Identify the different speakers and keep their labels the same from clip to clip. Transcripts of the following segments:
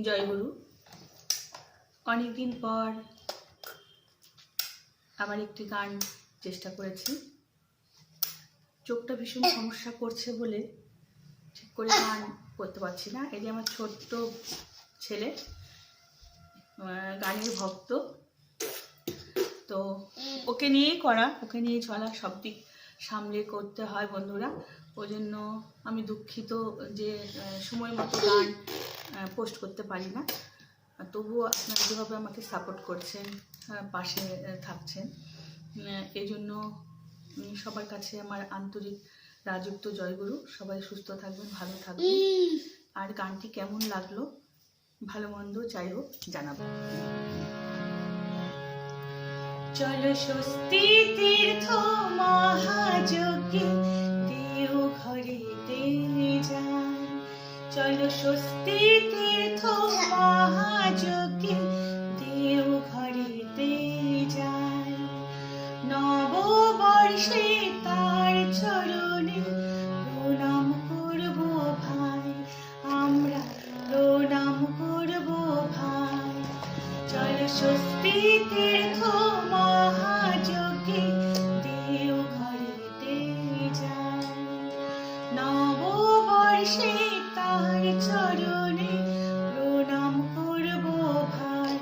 Speaker 1: জয় গুরু। অনেকদিন পর আবার একটি গান চেষ্টা করেছি। চোখটা ভীষণ সমস্যা করছে বলে ঠিক করে গান করতে পারছি না। এই যে আমার ছোট্ট ছেলে, গানের ভক্ত, তো ওকে নিয়েই করা, ওকে নিয়েই চলা, সব দিক সামলে করতে হয় বন্ধুরা। ওই জন্য আমি দুঃখিত যে সময় মতো গান পোস্ট করতে পারি না। তবুও আপনারা যেভাবে আমাকে সাপোর্ট করছেন, পাশে থাকছেন, এই জন্য সবার কাছে আমার আন্তরিক রাজযুক্ত জয়গুরু। সবাই সুস্থ থাকবেন, ভালো থাকবেন। আর গানটি কেমন লাগলো, ভালো মন্দ যাই হোক জানাবো। চলো স্বস্তি তীর্থ মহাযজ্ঞে দেওঘরেতে যাই। চলো স্বস্তি তীর্থ মহাযজ্ঞে দেওঘরেতে যাই। নববর্ষে তার চরণে প্রণাম করব ভাই, আমরা প্রণাম করব ভাই। চলো স্বস্তি তীর্থ মহাযজ্ঞে দেওঘরেতে যাই। নববর্ষে তার চরণে প্রণাম করব ভাই,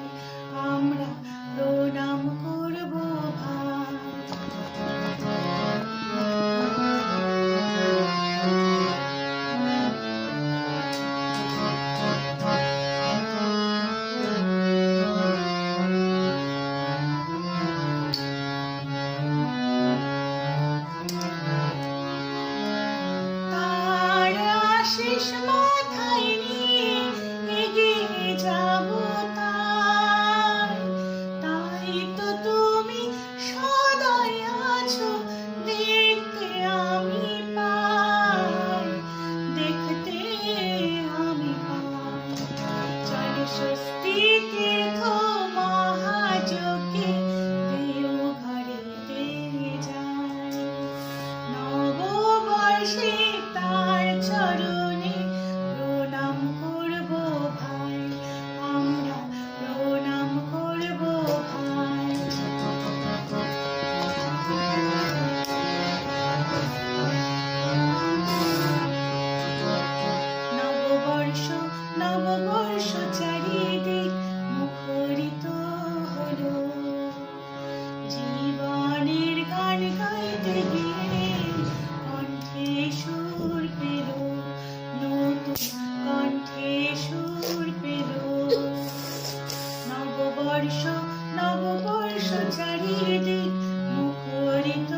Speaker 1: আমরা প্রণাম করব ভাই। আশিস মাথায় নিয়ে এগিয়ে যাব তাই, তাই তো তুমি সদয় আছো দেখতে আমি পাই, দেখতে আমি পাই। চলো স্বস্তি তীর্থ মহাযজ্ঞে দেওঘরেতে যাই। নববর্ষে তার চরণে প্রণাম করব ভাই, আমরা প্রণাম করব ভাই। নববর্ষ নববর্ষ চারিদিক মুখরিত হলো, জীবনের গান গাইতে গিয়ে কণ্ঠে সুর পেল, নতুন কণ্ঠে সুর পেল। নববর্ষ নববর্ষ চারিদিক মুখরিত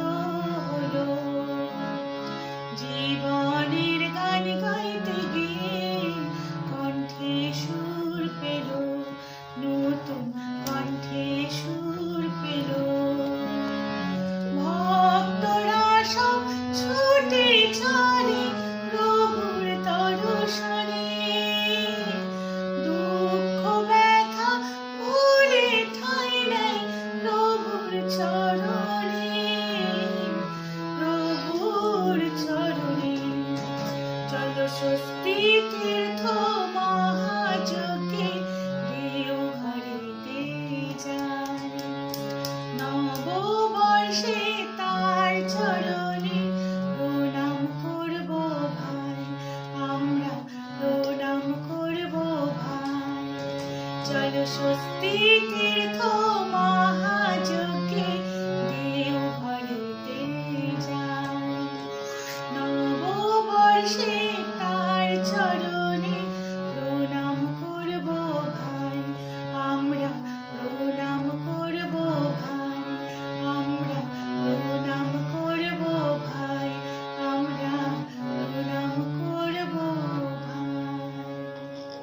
Speaker 1: হলো, জীবনের গান গাইতে গিয়ে কণ্ঠে সুর পেল, নতুন কণ্ঠে সুর পেল। ভক্তরা সব ছুটে চলে প্রভুর দর্শনে, দুঃখ ব্যথা ভুলে ঠাঁই নেয় প্রভুর চরণে, প্রভুর চরণে। চলো স্বস্তি তীর্থ মহাযজ্ঞে দেওঘরেতে যাই। নববর্ষে তার চরণে প্রণাম করব ভাই, আমরা প্রণাম করব ভাই। চলো স্বস্তি তীর্থ মহাযজ্ঞে